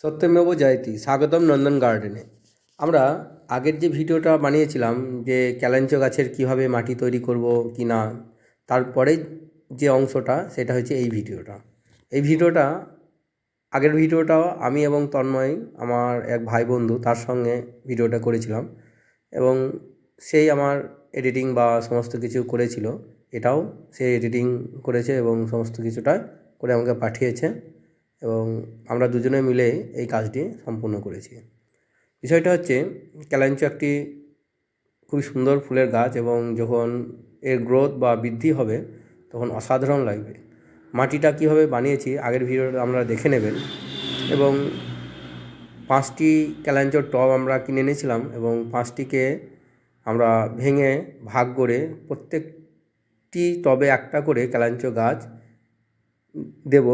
সত্যমেব জয়তি, স্বাগতম নন্দন গার্ডেনে। আমরা আগের যে ভিডিওটা বানিয়েছিলাম যে ক্যালেঞ্চো গাছের কিভাবে মাটি তৈরি করব কি না, তারপরে যে অংশটা সেটা হচ্ছে এই ভিডিওটা। এই ভিডিওটা আগের ভিডিওটাও আমি এবং তন্ময়, আমার এক ভাই বন্ধু, তার সঙ্গে ভিডিওটা করেছিলাম এবং সেই আমার এডিটিং বা সমস্ত কিছু করেছিল। এটাও সে এডিটিং করেছে এবং সমস্ত কিছুটা করে আমাকে পাঠিয়েছে এবং আমরা দুজনে মিলে এই কাজটি সম্পূর্ণ করেছি। বিষয়টা হচ্ছে, ক্যালাঞ্চো একটি খুবই সুন্দর ফুলের গাছ এবং যখন এর গ্রোথ বা বৃদ্ধি হবে তখন অসাধারণ লাগবে। মাটিটা কীভাবে বানিয়েছি আগের ভিডিওটা আমরা দেখে নেবেন। এবং 5টি ক্যালাঞ্চোর টব আমরা কিনে এনেছিলাম এবং 5টিকে আমরা ভেঙে ভাগ করে প্রত্যেকটি টবে একটা করে ক্যালাঞ্চো গাছ দেব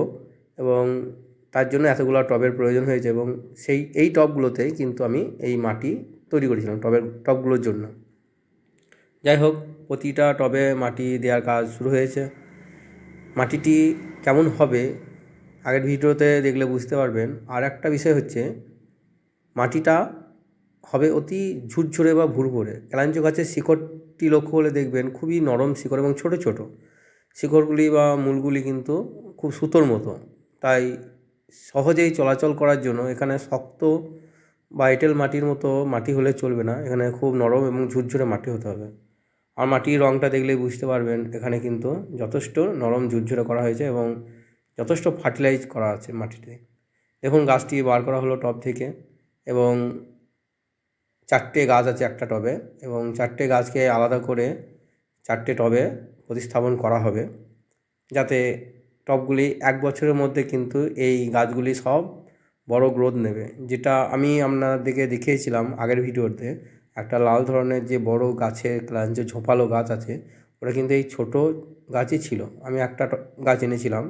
এবং তার জন্য এতগুলো টবের প্রয়োজন হয়েছে এবং এই টবগুলোতেই কিন্তু আমি এই মাটি তৈরি করেছিলাম টবগুলোর জন্য। যাই হোক, প্রতিটা টবে মাটি দেওয়ার কাজ শুরু হয়েছে। মাটিটি কেমন হবে আগের ভিডিওতে দেখলে বুঝতে পারবেন। আর একটা বিষয় হচ্ছে, মাটিটা হবে অতি ঝুরঝুরে বা ভুরভুরে। ক্যালাঞ্চো গাছের শিকড়টি লক্ষ্য করে দেখবেন খুবই নরম শিকড় এবং ছোট ছোট শিকড়গুলি বা মূলগুলি কিন্তু খুব সুতোর মতো, তাই সহজেই চলাচল করার জন্য এখানে শক্ত বা এঁটেল মাটির মতো মাটি হলে চলবে না, এখানে খুব নরম এবং ঝুরঝুরে মাটি হতে হবে। আর মাটির রঙটা দেখলেই বুঝতে পারবেন এখানে কিন্তু যথেষ্ট নরম ঝুরঝুরে করা হয়েছে এবং যথেষ্ট ফার্টিলাইজ করা আছে মাটিতে। দেখুন, গাছটি বার করা হলো টব থেকে এবং 4টে গাছ আছে একটা টবে এবং 4টে গাছকে আলাদা করে 4টে টবে প্রতিস্থাপন করা হবে, যাতে টবগুলি 1 বছরের মধ্যে কিন্তু এই গাছগুলি সব বড় গ্রোথ নেবে। যেটা আমি আপনাদেরকে দেখিয়েছিলাম আগের ভিডিওতে, একটা লাল ধরনের যে বড় গাছের যে ঝোপালো গাছ আছে, ওটা কিন্তু এই ছোট গাছই ছিল। আমি একটা গাছ এনেছিলাম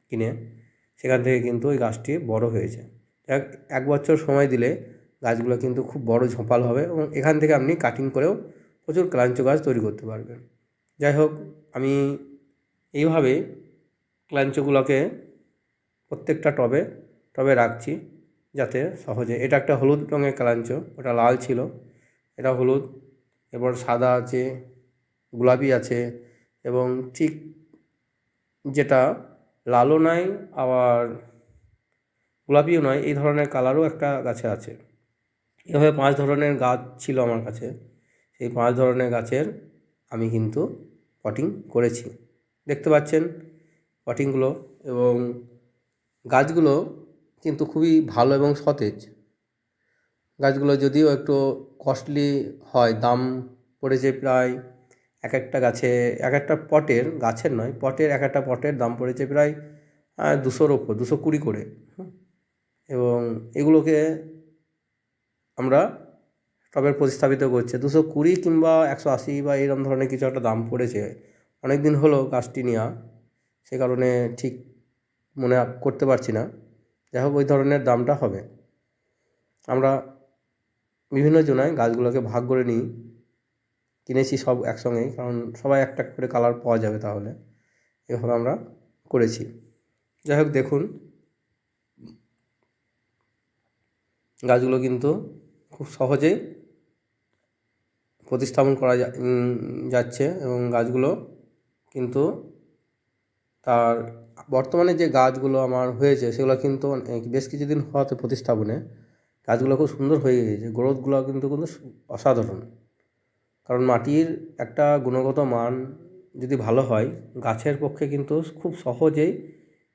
কিনে, সেখান থেকে কিন্তু ওই গাছটি বড় হয়েছে। 1 বছর সময় দিলে গাছগুলো কিন্তু খুব বড় ঝোপালো হবে এবং এখান থেকে আপনি কাটিং করেও প্রচুর ক্যালাঞ্চো গাছ তৈরি করতে পারবেন। যাই হোক, আমি এইভাবে ক্যালাঞ্চোগুলোকে প্রত্যেকটা টবে টবে রাখছি যাতে সহজে। এটা একটা হলুদ রঙের ক্যালাঞ্চো, ওটা লাল ছিল, এটা হলুদ, এরপর সাদা আছে, গোলাপি আছে এবং ঠিক যেটা লালও নয় আবার গোলাপিও নয়, এই ধরনের কালারও একটা গাছে আছে। এভাবে 5 ধরনের গাছ ছিল আমার কাছে। সেই 5 ধরনের গাছের আমি কিন্তু পটিং করেছি, দেখতে পাচ্ছেন পটিংগুলো। এবং গাছগুলো কিন্তু খুবই ভালো এবং সতেজ। গাছগুলো যদিও একটু কস্টলি হয়, দাম পড়েছে প্রায় এক একটা গাছে, এক একটা পটের, গাছের নয় পটের, এক একটা পটের দাম পড়েছে প্রায় 200-র ওপর, 220 করে। এবং এগুলোকে আমরা টবে প্রতিস্থাপিত করছে 220 কিংবা 180 বা এরকম ধরনের কিছু একটা দাম পড়েছে। অনেক দিন হলো গাছটি নেওয়া, সে কারণে ঠিক মনে করতে পারছি না। যাই হোক, ওই ধরনের দামটা হবে। আমরা বিভিন্ন জনায় গাছগুলোকে ভাগ করে নিই, কিনেছি সব একসঙ্গেই, কারণ সবাই একটা করে কালার পাওয়া যাবে তাহলে। এভাবে আমরা করেছি। যাই হোক, দেখুন গাছগুলো কিন্তু খুব সহজেই প্রতিস্থাপন করা যাচ্ছে এবং গাছগুলো কিন্তু তার বর্তমানে যে গাছগুলো আমার হয়েছে সেগুলো কিন্তু বেশ কিছুদিন হওয়াতে প্রতিস্থাপনে গাছগুলো খুব সুন্দর হয়ে গিয়েছে। গ্রোথগুলো কিন্তু অসাধারণ, কারণ মাটির একটা গুণগত মান যদি ভালো হয়, গাছের পক্ষে কিন্তু খুব সহজেই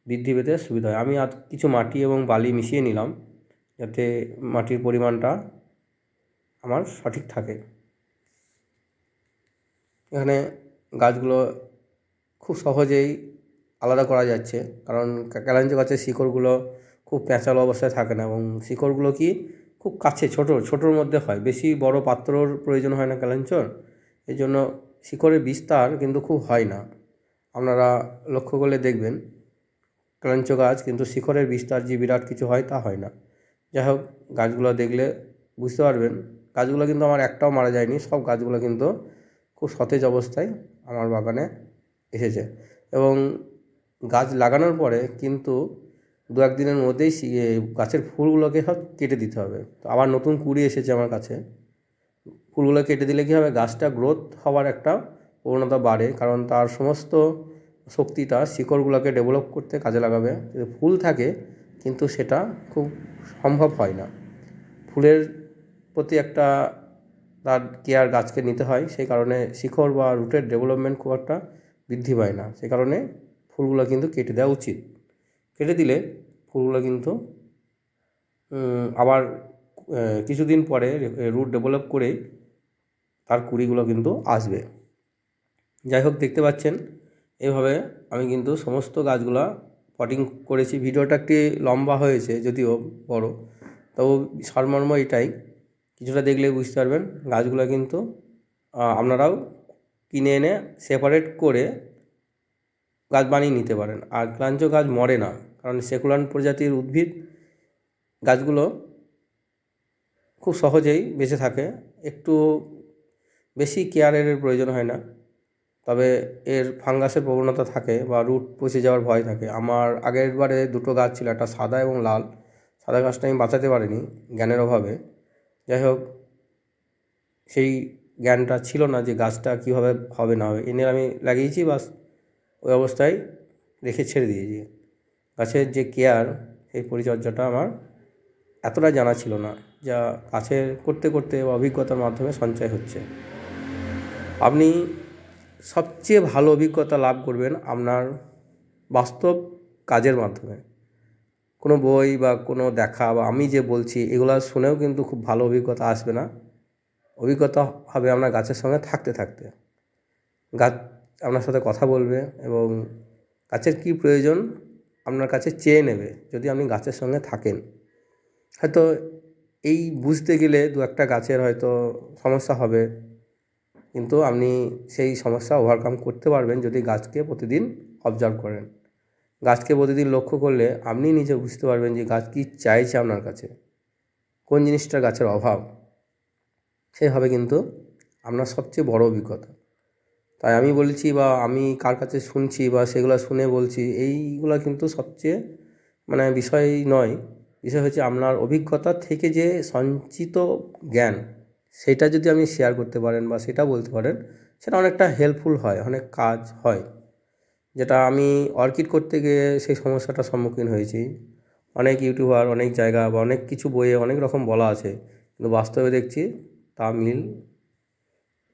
বৃদ্ধি পেতে সুবিধা হয়। আমি আর কিছু মাটি এবং বালি মিশিয়ে নিলাম যাতে মাটির পরিমাণটা আমার সঠিক থাকে। এখানে গাছগুলো খুব সহজেই আলাদা করা যাচ্ছে, কারণ ক্যালাঞ্চো গাছের শিকড়গুলো খুব প্যাঁচালো অবস্থায় থাকে না এবং শিকড়গুলো খুব কাছে ছোটোর মধ্যে হয়, বেশি বড় পাত্রর প্রয়োজন হয় না ক্যালাঞ্চোর। এই জন্য শিকড়ের বিস্তার কিন্তু খুব হয় না। আপনারা লক্ষ্য করলে দেখবেন ক্যালাঞ্চো গাছ কিন্তু শিকড়ের বিস্তার যে বিরাট কিছু হয় তা হয় না। যাই হোক, গাছগুলো দেখলে বুঝতে পারবেন গাছগুলো কিন্তু আমার একটাও মারা যায়নি, সব গাছগুলো কিন্তু খুব সতেজ অবস্থায় আমার বাগানে এসেছে। এবং গাছ লাগানোর পরে কিন্তু দু-এক দিনের মধ্যেই গাছের ফুলগুলোকে সব কেটে দিতে হবে। তো আবার নতুন কুঁড়ি এসেছে আমার কাছে। ফুলগুলো কেটে দিলে কী হবে, গাছটা গ্রোথ হওয়ার একটা প্রবণতা বাড়ে, কারণ তার সমস্ত শক্তিটা শিকড়গুলোকে ডেভেলপ করতে কাজে লাগাবে। যদি ফুল থাকে কিন্তু সেটা খুব সম্ভব হয় না। ফুলের প্রতি একটা তার কেয়ার গাছকে নিতে হয়, সেই কারণে শিকড় বা রুটের ডেভেলপমেন্ট খুব একটা বৃদ্ধি পায় না। সেই কারণে ফুলগুলো কিন্তু কেটে দেওয়া উচিত। কেটে দিলে ফুলগুলো কিন্তু আবার কিছুদিন পরে রুট ডেভেলপ করে তার কুঁড়িগুলো কিন্তু আসবে। যাই হোক, দেখতে পাচ্ছেন এইভাবে আমি কিন্তু সমস্ত গাছগুলা পটিং করেছি। ভিডিওটা একটি লম্বা হয়েছে, যদিও বড়, তবু সারমর্ম এটাই, কিছুটা দেখলেই বুঝতে পারবেন। গাছগুলো কিন্তু আপনারাও কিনে এনে সেপারেট করে গাছ বানিয়ে নিতে পারেন। আর ক্লাঞ্চ গাছ মরে না, কারণ সেকুলান প্রজাতির উদ্ভিদ গাছগুলো খুব সহজেই বেঁচে থাকে, একটু বেশি কেয়ারের প্রয়োজন হয় না। তবে এর ফাঙ্গাসের প্রবণতা থাকে বা রুট পচে যাওয়ার ভয় থাকে। আমার আগের বারে দুটো গাছ ছিল, একটা সাদা এবং লাল। সাদা গাছটা আমি বাঁচাতে পারিনি জ্ঞানের অভাবে। যাই হোক, সেই জ্ঞানটা ছিল না যে গাছটা কীভাবে হবে না হবে, এনে আমি লাগিয়েছি, বাস ওই অবস্থায় রেখে ছেড়ে দিয়েছি। গাছের যে কেয়ার, সেই পরিচর্যাটা আমার এতটা জানা ছিল না, যা গাছের করতে করতে বা অভিজ্ঞতার মাধ্যমে সঞ্চয় হচ্ছে। আপনি সবচেয়ে ভালো অভিজ্ঞতা লাভ করবেন আপনার বাস্তব কাজের মাধ্যমে। কোনো বই বা কোনো দেখা বা আমি যে বলছি এগুলো শুনেও কিন্তু খুব ভালো অভিজ্ঞতা আসবে না। অভিজ্ঞতা হবে আপনার গাছের সঙ্গে থাকতে থাকতে। গাছ আপনার সাথে কথা বলবে এবং গাছের কী প্রয়োজন আপনার কাছে চেয়ে নেবে যদি আপনি গাছের সঙ্গে থাকেন। হয়তো এই বুঝতে গেলে দু-একটা গাছের হয়তো সমস্যা হবে, কিন্তু আপনি সেই সমস্যা ওভারকাম করতে পারবেন যদি গাছকে প্রতিদিন অবজার্ভ করেন। গাছকে প্রতিদিন লক্ষ্য করলে আপনি নিজে বুঝতে পারবেন যে গাছ কী চাইছে আপনার কাছে, কোন জিনিসটা গাছের অভাব। সেই হবে কিন্তু আপনার সবচেয়ে বড় অভিজ্ঞতা। তাই আমি বলছি বা আমি কার কাছে শুনছি বা সেগুলো শুনে বলছি, এইগুলো কিন্তু সবচেয়ে বিষয় নয়। বিষয় হচ্ছে আপনার অভিজ্ঞতা থেকে যে সঞ্চিত জ্ঞান, সেটা যদি আপনি শেয়ার করতে পারেন বা সেটা বলতে পারেন, সেটা অনেকটা হেল্পফুল হয়, অনেক কাজ হয়। যেটা আমি অর্কিড করতে গিয়ে সেই সমস্যাটার সম্মুখীন হয়েছি। অনেক ইউটিউবার, অনেক জায়গা বা অনেক কিছু বইয়ে অনেক রকম বলা আছে, কিন্তু বাস্তবে দেখছি তা মিল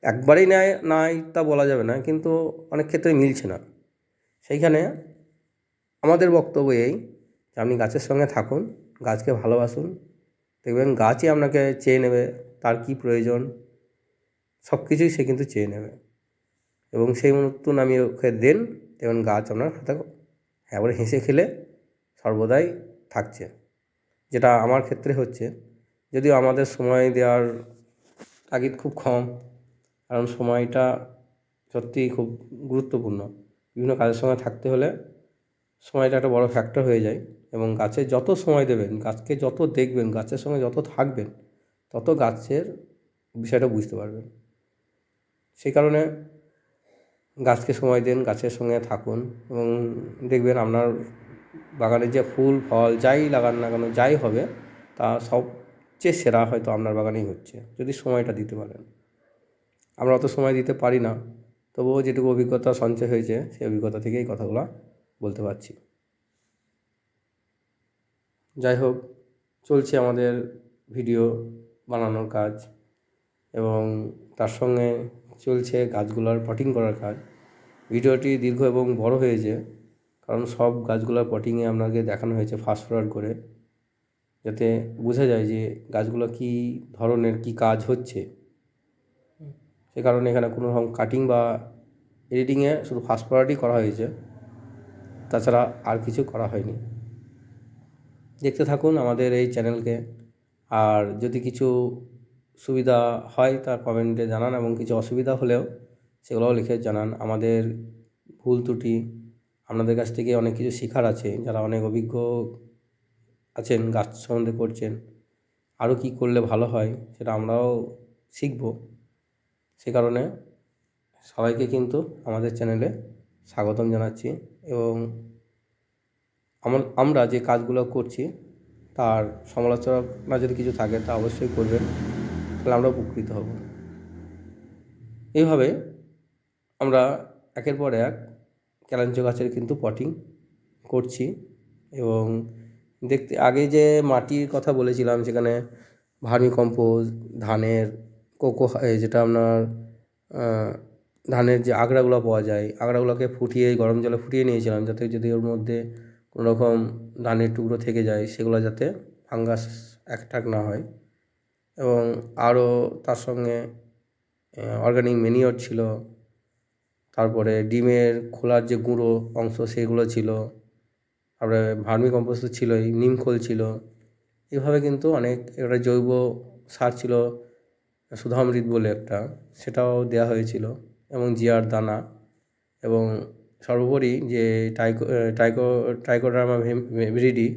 একবারেই নাই তা বলা যাবে না, কিন্তু অনেক ক্ষেত্রে মিলছে না। সেইখানে আমাদের বক্তব্য এই যে আপনি গাছের সঙ্গে থাকুন, গাছকে ভালোবাসুন, দেখবেন গাছই আপনাকে চেয়ে নেবে। তার কী প্রয়োজন সব কিছুই সে কিন্তু চেয়ে নেবে, এবং সেই মতন আমি ওকে দেন, দেখবেন গাছ আপনার হাতে একবারে হেসে খেলে সর্বদাই থাকছে। যেটা আমার ক্ষেত্রে হচ্ছে, যদিও আমাদের সময় দেওয়ার তাগিদ খুব কম, কারণ সময়টা সত্যিই খুব গুরুত্বপূর্ণ। বিভিন্ন কাজের সঙ্গে থাকতে হলে সময়টা একটা বড় ফ্যাক্টর হয়ে যায়, এবং গাছে যত সময় দেবেন, গাছকে যত দেখবেন, গাছের সঙ্গে যত থাকবেন, তত গাছের বিষয়টা বুঝতে পারবেন। সেই কারণে গাছকে সময় দিন, গাছের সঙ্গে থাকুন, এবং দেখবেন আপনার বাগানের যে ফুল ফল যাই লাগান না কেন, যাই হবে তা সবচেয়ে সেরা হয়তো আপনার বাগানেই হচ্ছে, যদি সময়টা দিতে পারেন। আমরা অত সময় দিতে পারি না, তবুও যেটুকু অভিজ্ঞতা সঞ্চয় হয়েছে সেই অভিজ্ঞতা থেকে এই কথাগুলো বলতে পারছি। যাই হোক, চলছে আমাদের ভিডিও বানানোর কাজ, এবং তার সঙ্গে চলছে গাছগুলোর পটিং করার কাজ। ভিডিওটি দীর্ঘ এবং বড় হয়েছে, কারণ সব গাছগুলোর পটিংয়ে আপনাকে দেখানো হয়েছে ফাস্ট ফরওয়ার্ড করে, যাতে বোঝা যায় যে গাছগুলো কী ধরনের কী কাজ হচ্ছে। সে কারণে এখানে কোনো রকম কাটিং বা এডিটিংয়ে শুধু ফাস্ট ফরওয়ার্ডই করা হয়েছে, তাছাড়া আর কিছু করা হয়নি। দেখতে থাকুন আমাদের এই চ্যানেলকে, আর যদি কিছু সুবিধা হয় তা কমেন্টে জানান, এবং কিছু অসুবিধা হলেও সেগুলোও লিখে জানান। আমাদের ভুল ত্রুটি, আপনাদের কাছ থেকে অনেক কিছু শেখার আছে, যারা অনেক অভিজ্ঞ আছেন গাছ সম্বন্ধে করছেন, আরও কী করলে ভালো হয় সেটা আমরাও শিখব। সে কারণে সবাইকে কিন্তু আমাদের চ্যানেলে স্বাগতম জানাচ্ছি, এবং আমরা যে কাজগুলো করছি তার সমালোচনা যদি কিছু থাকে তা অবশ্যই করবেন, তাহলে আমরা উপকৃত হব। এইভাবে আমরা একের পর এক ক্যালাঞ্চ গাছের কিন্তু পটিং করছি। এবং দেখতে আগে যে মাটির কথা বলেছিলাম, সেখানে ভার্মি কম্পোস্ট, ধানের যেটা আপনার ধানের যে আগড়াগুলো পাওয়া যায়, আগড়াগুলোকে ফুটিয়ে গরম জলে ফুটিয়ে নিয়েছিলাম, যাতে যদি ওর মধ্যে কোনো রকম ধানের টুকরো থেকে যায় সেগুলো যাতে ফাঙ্গাস অ্যাটাক না হয়। এবং আরও তার সঙ্গে অর্গানিক ম্যানিওর ছিল, তারপরে ডিমের খোলার যে গুঁড়ো অংশ সেগুলো ছিল, তারপরে ভার্মি কম্পোস্ট তো ছিলই, নিমখোল ছিল। এভাবে কিন্তু অনেক একটা জৈব সার ছিল সুধামৃত বলে একটা, সেটাও দেওয়া হয়েছিল, এবং জিয়ার দানা, এবং সর্বোপরি যে ট্রাইকোডার্মা ভিরিডি,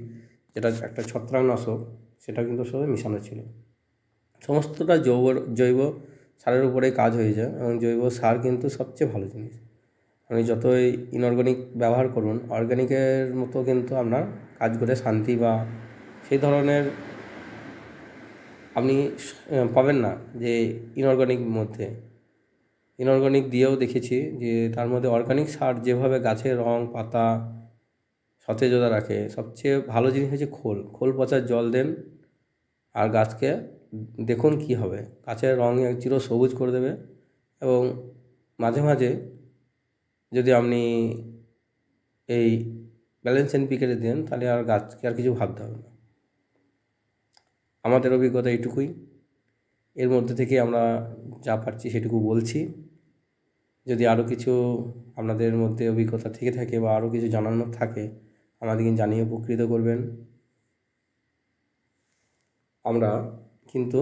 যেটা একটা ছত্রাকনাশক, সেটা কিন্তু সবাই মেশানো ছিল। সমস্তটা জৈব সারের উপরেই কাজ হয়েছে, এবং জৈব সার কিন্তু সবচেয়ে ভালো জিনিস। আপনি যতই ইনঅর্গানিক ব্যবহার করুন, অর্গানিকের মতো কিন্তু আপনার কাজ করে শান্তি বা সেই ধরনের আপনি পাবেন না যে ইনঅর্গানিক মধ্যে। ইনঅর্গানিক দিয়েও দেখেছি যে তার মধ্যে অর্গানিক সার যেভাবে গাছের রং পাতা সতেজতা রাখে, সবচেয়ে ভালো জিনিস হচ্ছে খোল পচার জল দেন আর গাছকে দেখুন কি হবে, গাছের রং চির সবুজ করে দেবে। এবং মাঝে মাঝে যদি আপনি এই ব্যালেন্স এনপিকে দেন, তাহলে আর গাছকে আর কিছু ভাবতে হবে না। আমাদের অভিজ্ঞতা এইটুকুই, এর মধ্যে থেকে আমরা যা পারছি সেটুকু বলছি। যদি আরও কিছু আপনাদের মধ্যে অভিজ্ঞতা থেকে থাকে বা আরও কিছু জানানোর থাকে, আমাদেরকে জানিয়ে উপকৃত করবেন। আমরা কিন্তু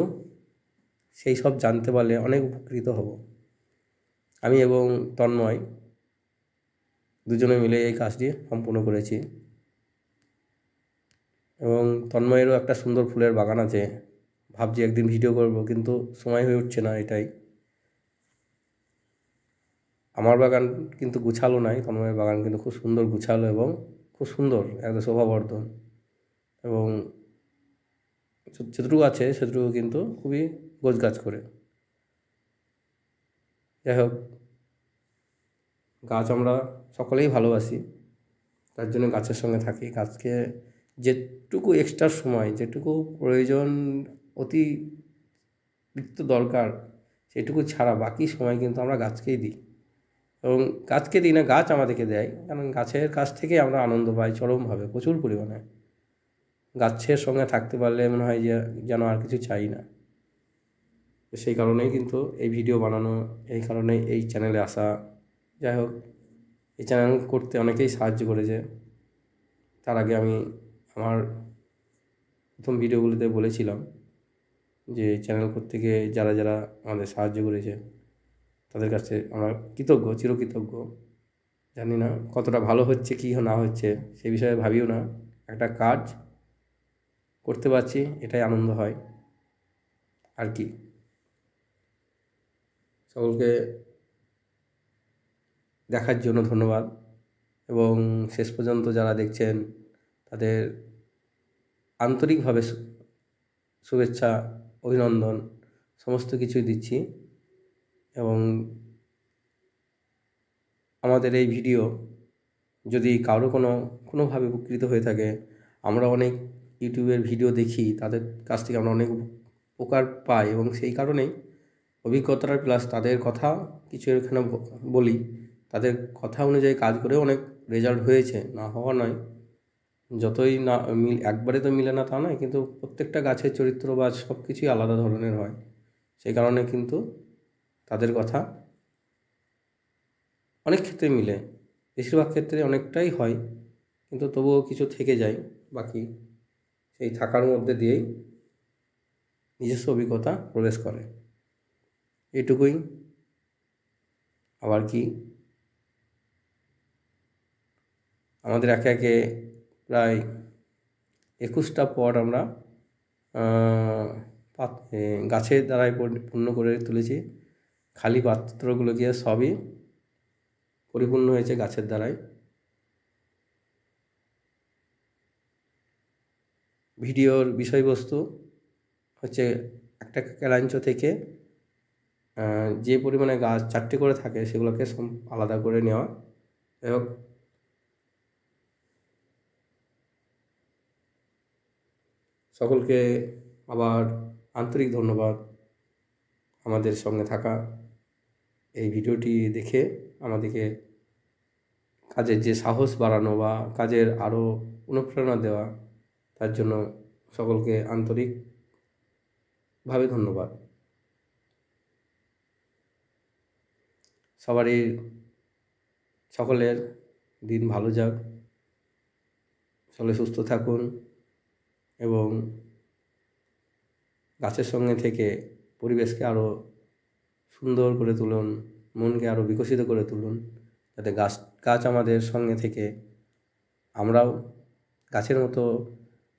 সেই সব জানতে পারলে অনেক উপকৃত হব। আমি এবং তন্ময় দুজনে মিলে এই কাজটি সম্পূর্ণ করেছি, এবং তন্ময়েরও একটা সুন্দর ফুলের বাগান আছে। ভাবছি একদিন ভিডিও করব, কিন্তু সময় হয়ে উঠছে না। এটাই, আমার বাগান কিন্তু গুছালো নাই, তন্ময়ের বাগান কিন্তু খুব সুন্দর গুছালো এবং খুব সুন্দর একদম শোভাবর্ধন, এবং যেটুকু আছে সেটুকু কিন্তু খুবই গোছগাছ করে। যাই হোক, গাছ আমরা সকলেই ভালোবাসি, তার জন্য গাছের সঙ্গে থাকি। গাছকে যেটুকু এক্সট্রা সময়, যেটুকু প্রয়োজন, অতিরিক্ত দরকার, সেটুকু ছাড়া বাকি সময় কিন্তু আমরা গাছকেই দিই। এবং গাছকে দিই না, গাছ আমাদেরকে দেয়, কারণ গাছের কাছ থেকে আমরা আনন্দ পাই চরমভাবে, প্রচুর পরিমাণে। গাছের সঙ্গে থাকতে পারলে মনে হয় যে যেন আর কিছু চাই না। সেই কারণেই কিন্তু এই ভিডিও বানানো, এই কারণেই এই চ্যানেলে আসা। যাই হোক, এই চ্যানেল করতে অনেকেই সাহায্য করেছে। তার আগে আমি আমার প্রথম ভিডিওগুলিতে বলেছিলাম যে চ্যানেল করতে গিয়ে যারা যারা আমাদের সাহায্য করেছে তাদের কাছে আমরা কৃতজ্ঞ, চিরকৃতজ্ঞ। জানি না কতটা ভালো হচ্ছে কি না হচ্ছে সে বিষয়ে ভাবিও না, একটা কাজ করতে পারছি এটাই আনন্দ হয় আর কি। সকলকে দেখার জন্য ধন্যবাদ, এবং শেষ পর্যন্ত যারা দেখছেন তাদের আন্তরিকভাবে শুভেচ্ছা, অভিনন্দন সমস্ত কিছুই দিচ্ছি। এবং আমাদের এই ভিডিও যদি কারো কোনোভাবে উপকৃত হয়ে থাকে, আমরা অনেক ইউটিউবের ভিডিও দেখি, তাদের কাছ থেকে আমরা অনেক উপকার পাই, এবং সেই কারণেই অভিজ্ঞতাটা প্লাস তাদের কথা কিছু এখানে বলি। তাদের কথা অনুযায়ী কাজ করেও অনেক রেজাল্ট হয়েছে, না হওয়া নয়। যতই না একবারে তো মিলে না তা নয়, কিন্তু প্রত্যেকটা গাছের চরিত্র বা সব কিছুই আলাদা ধরনের হয়। সেই কারণে কিন্তু তাদের কথা অনেক ক্ষেত্রে মিলে, বেশিরভাগ ক্ষেত্রে অনেকটাই হয়, কিন্তু তবুও কিছু থেকে যায় বাকি। সেই থাকার মধ্যে দিয়েই নিজস্ব অভিজ্ঞতা প্রবেশ করে, এটুকুই। আবার কি, আমাদের একে একে প্রায় 21টা পট আমরা গাছের দ্বারাই পূর্ণ করে তুলেছি। খালি পাত্রগুলো গিয়ে সবই পরিপূর্ণ হয়েছে গাছের দ্বারাই। ভিডিওর বিষয়বস্তু হচ্ছে একটা ক্যালাঞ্চ থেকে যে পরিমাণে গাছ 4টে করে থাকে সেগুলোকে আলাদা করে নেওয়া এবং সকলকে আবার আন্তরিক ধন্যবাদ আমাদের সঙ্গে থাকা। এই ভিডিওটি দেখে আমাদেরকে কাজের যে সাহস বাড়ানো বা কাজের আরও অনুপ্রেরণা দেওয়া, তার জন্য সকলকে আন্তরিকভাবে ধন্যবাদ। সকলের দিন ভালো যাক, সকলে সুস্থ থাকুন এবং গাছের সঙ্গে থেকে পরিবেশকে আরও সুন্দর করে তুলুন, মনকে আরও বিকশিত করে তুলুন, যাতে গাছ আমাদের সঙ্গে থেকে আমরাও গাছের মতো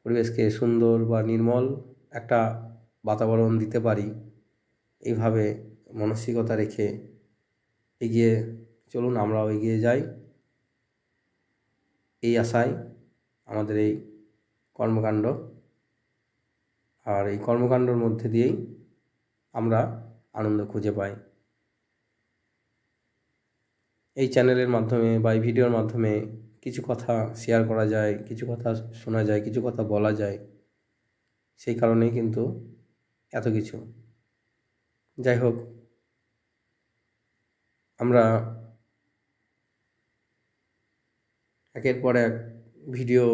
পরিবেশকে সুন্দর বা নির্মল একটা বাতাবরণ দিতে পারি। এইভাবে মানসিকতা রেখে এগিয়ে চলুন, আমরাও এগিয়ে যাই। এই আশায় আমাদের এই কর্মকাণ্ড, আর এই কর্মকাণ্ডর মধ্যে দিয়েই আমরা আনন্দ খুঁজে পাই। এই চ্যানেলের মাধ্যমে বা এই ভিডিওর মাধ্যমে কিছু কথা শেয়ার করা যায়, কিছু কথা শোনা যায়, কিছু কথা বলা যায়, সেই কারণেই কিন্তু এত কিছু। যাই হোক, আমরা একের পর এক ভিডিও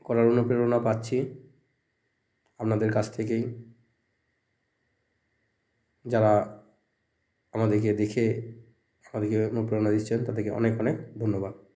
করার অনুপ্রেরণা পাচ্ছি আপনাদের কাছ থেকেই। যারা আমাদেরকে দেখে আমাদেরকে অনুপ্রেরণা দিচ্ছেন তাদেরকে অনেক অনেক ধন্যবাদ।